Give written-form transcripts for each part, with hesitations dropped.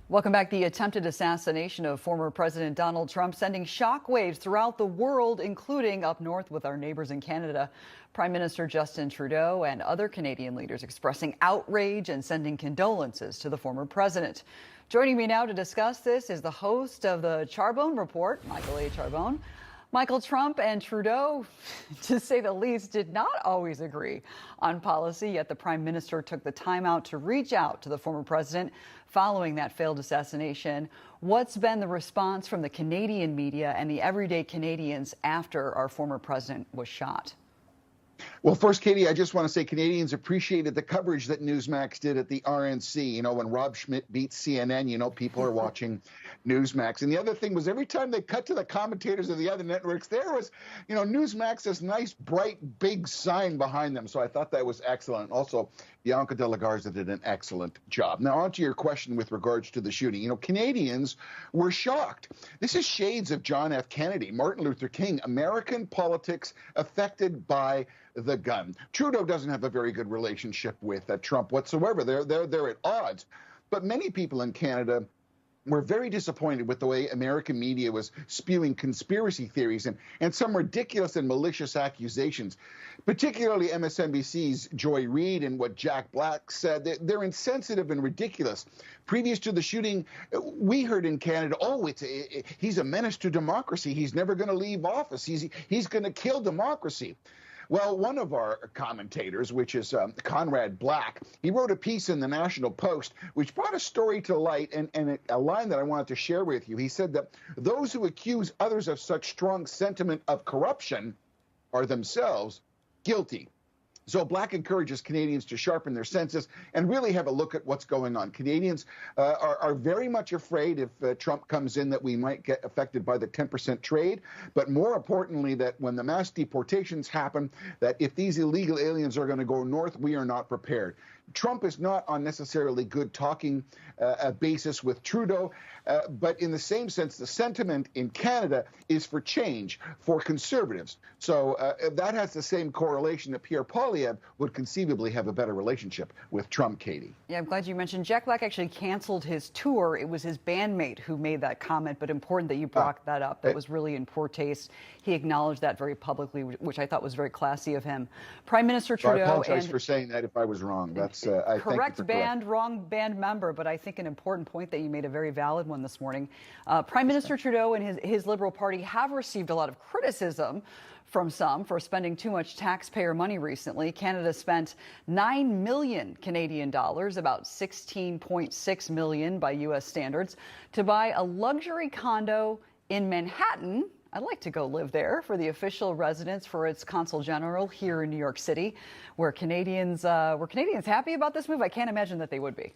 Welcome back. The attempted assassination of former President Donald Trump sending shockwaves throughout the world, including up north with our neighbors in Canada. Prime Minister Justin Trudeau and other Canadian leaders expressing outrage and sending condolences to the former president. Joining me now to discuss this is the host of the Charbonne Report, Michael A. Charbonne. Michael, Trump and Trudeau, to say the least, did not always agree on policy, yet the prime minister took the time out to reach out to the former president following that failed assassination. What's been the response from the Canadian media and the everyday Canadians after our former president was shot? Well, first, Katie, I just want to say Canadians appreciated the coverage that Newsmax did at the RNC. You know, when Rob Schmidt beats CNN, you know, people are watching Newsmax. And the other thing was every time they cut to the commentators of the other networks, there was, you know, Newsmax, this nice, bright, big sign behind them. So I thought that was excellent. Also, Bianca De La Garza did an excellent job. Now, on to your question with regards to the shooting. You know, Canadians were shocked. This is shades of John F. Kennedy, Martin Luther King, American politics affected by the gun. Trudeau doesn't have a very good relationship with Trump whatsoever. They're at odds. But many people in Canada were very disappointed with the way American media was spewing conspiracy theories and some ridiculous and malicious accusations, particularly MSNBC's Joy Reid and what Jack Black said. They're insensitive and ridiculous. Previous to the shooting, we heard in Canada, oh, he's a menace to democracy. He's never going to leave office. He's going to kill democracy. Well, one of our commentators, which is Conrad Black, he wrote a piece in the National Post which brought a story to light and a line that I wanted to share with you. He said that those who accuse others of such strong sentiment of corruption are themselves guilty. So Black encourages Canadians to sharpen their senses and really have a look at what's going on. Canadians are very much afraid if Trump comes in that we might get affected by the 10% trade. But more importantly, that when the mass deportations happen, that if these illegal aliens are going to go north, we are not prepared. Trump is not on necessarily good talking basis with Trudeau, but in the same sense, the sentiment in Canada is for change, for conservatives. So that has the same correlation that Pierre Poilievre would conceivably have a better relationship with Trump, Katie. Yeah, I'm glad you mentioned Jack Black actually canceled his tour. It was his bandmate who made that comment, but important that you brought that up. That was really in poor taste. He acknowledged that very publicly, which I thought was very classy of him. Prime Minister Trudeau. I apologize for saying that if I was wrong. That's correct band, wrong band member, but I think an important point that you made, a very valid one this morning. Prime Minister Trudeau and his Liberal Party have received a lot of criticism from some for spending too much taxpayer money recently. Canada spent 9 million Canadian dollars, about 16.6 million by U.S. standards, to buy a luxury condo in Manhattan. I'd like to go live there for the official residence for its consul general here in New York City. Were Canadians happy about this move? I can't imagine that they would be.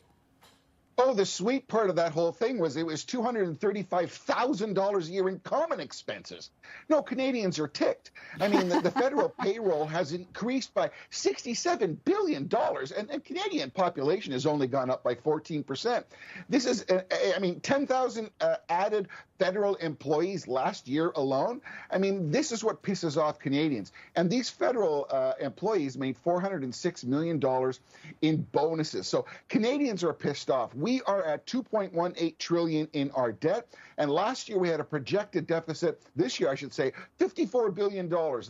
Oh, the sweet part of that whole thing was it was $235,000 a year in common expenses. No, Canadians are ticked. I mean, the federal payroll has increased by $67 billion, and Canadian population has only gone up by 14%. This is, 10,000 added federal employees last year alone. I mean, this is what pisses off Canadians. And these federal employees made $406 million in bonuses. So Canadians are pissed off. We are at $2.18 trillion in our debt. And last year we had a projected deficit. This year, I should say, $54 billion.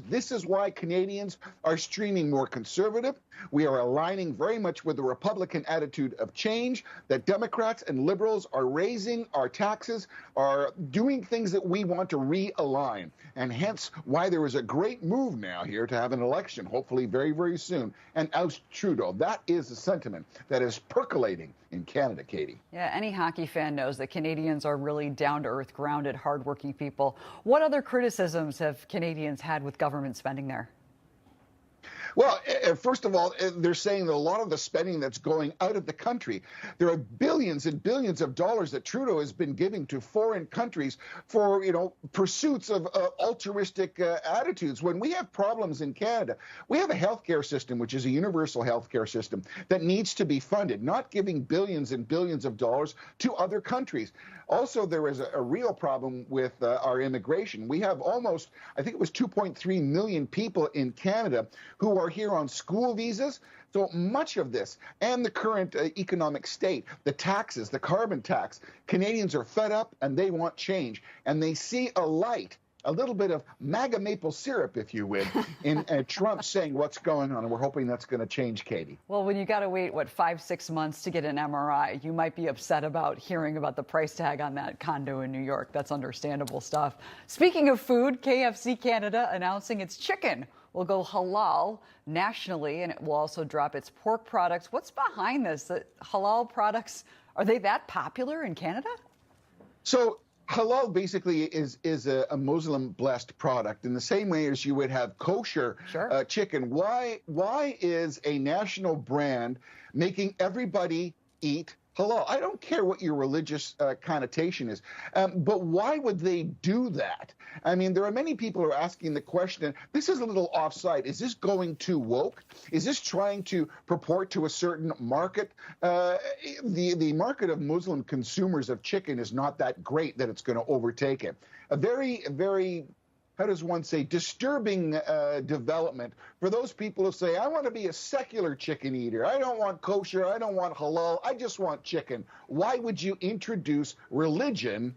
This is why Canadians are streaming more conservative. We are aligning very much with the Republican attitude of change, that Democrats and liberals are raising our taxes, are doing things that we want to realign. And hence why there is a great move now here to have an election, hopefully very, very soon, and oust Trudeau. That is the sentiment that is percolating in Canada, Katie. Yeah, any hockey fan knows that Canadians are really down-to-earth, grounded, hardworking people. What other criticisms have Canadians had with government spending there? Well, first of all, they're saying that a lot of the spending that's going out of the country, there are billions and billions of dollars that Trudeau has been giving to foreign countries for, pursuits of altruistic attitudes. When we have problems in Canada, we have a healthcare system, which is a universal healthcare system that needs to be funded, not giving billions and billions of dollars to other countries. Also, there is a real problem with our immigration. We have almost, I think it was 2.3 million people in Canada who are here on school visas. So much of this and the current economic state, the taxes, the carbon tax, Canadians are fed up and they want change. And they see a light, a little bit of Maga Maple Syrup, if you would, in Trump saying what's going on. And we're hoping that's going to change, Katie. Well, when you got to wait, 5-6 months to get an MRI, you might be upset about hearing about the price tag on that condo in New York. That's understandable stuff. Speaking of food, KFC Canada announcing its chicken will go halal nationally, and it will also drop its pork products. What's behind this? The halal products, are they that popular in Canada? So halal basically is a Muslim-blessed product in the same way as you would have kosher chicken. Why is a national brand making everybody eat halal? I don't care what your religious connotation is, but why would they do that? I mean, there are many people who are asking the question, this is a little offside. Is this going too woke? Is this trying to purport to a certain market? The market of Muslim consumers of chicken is not that great that it's going to overtake it. A very, very, how does one say, disturbing development for those people who say, I want to be a secular chicken eater. I don't want kosher. I don't want halal. I just want chicken. Why would you introduce religion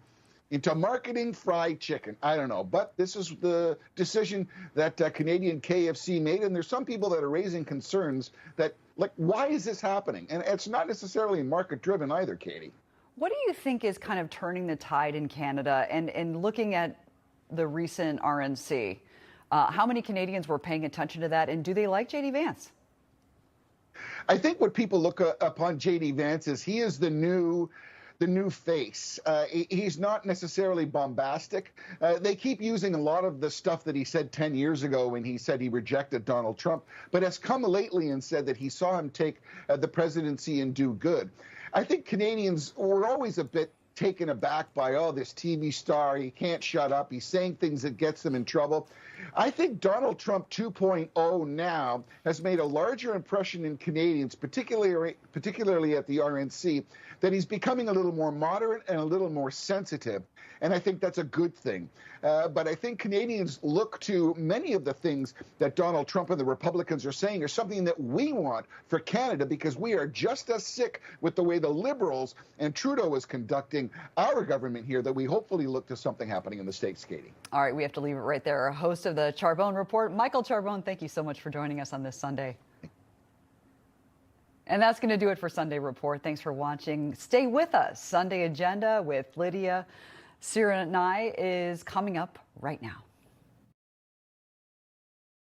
into marketing fried chicken? I don't know. But this is the decision that Canadian KFC made. And there's some people that are raising concerns that, like, why is this happening? And it's not necessarily market driven either, Katie. What do you think is kind of turning the tide in Canada and looking at the recent RNC? How many Canadians were paying attention to that, and do they like J.D. Vance? I think what people look upon J.D. Vance is he is the new face. He's not necessarily bombastic. They keep using a lot of the stuff that he said 10 years ago when he said he rejected Donald Trump, but has come lately and said that he saw him take the presidency and do good. I think Canadians were always a bit taken aback by, oh, this TV star, he can't shut up. He's saying things that gets them in trouble. I think Donald Trump 2.0 now has made a larger impression in Canadians, particularly at the RNC, that he's becoming a little more moderate and a little more sensitive. And I think that's a good thing. But I think Canadians look to many of the things that Donald Trump and the Republicans are saying are something that we want for Canada, because we are just as sick with the way the Liberals and Trudeau is conducting our government here that we hopefully look to something happening in the States, Katie. All right, we have to leave it right there. Our host of the Charbonne Report, Michael Charbonne, thank you so much for joining us on this Sunday. And that's going to do it for Sunday Report. Thanks for watching. Stay with us. Sunday Agenda with Lydia Sirenai is coming up right now.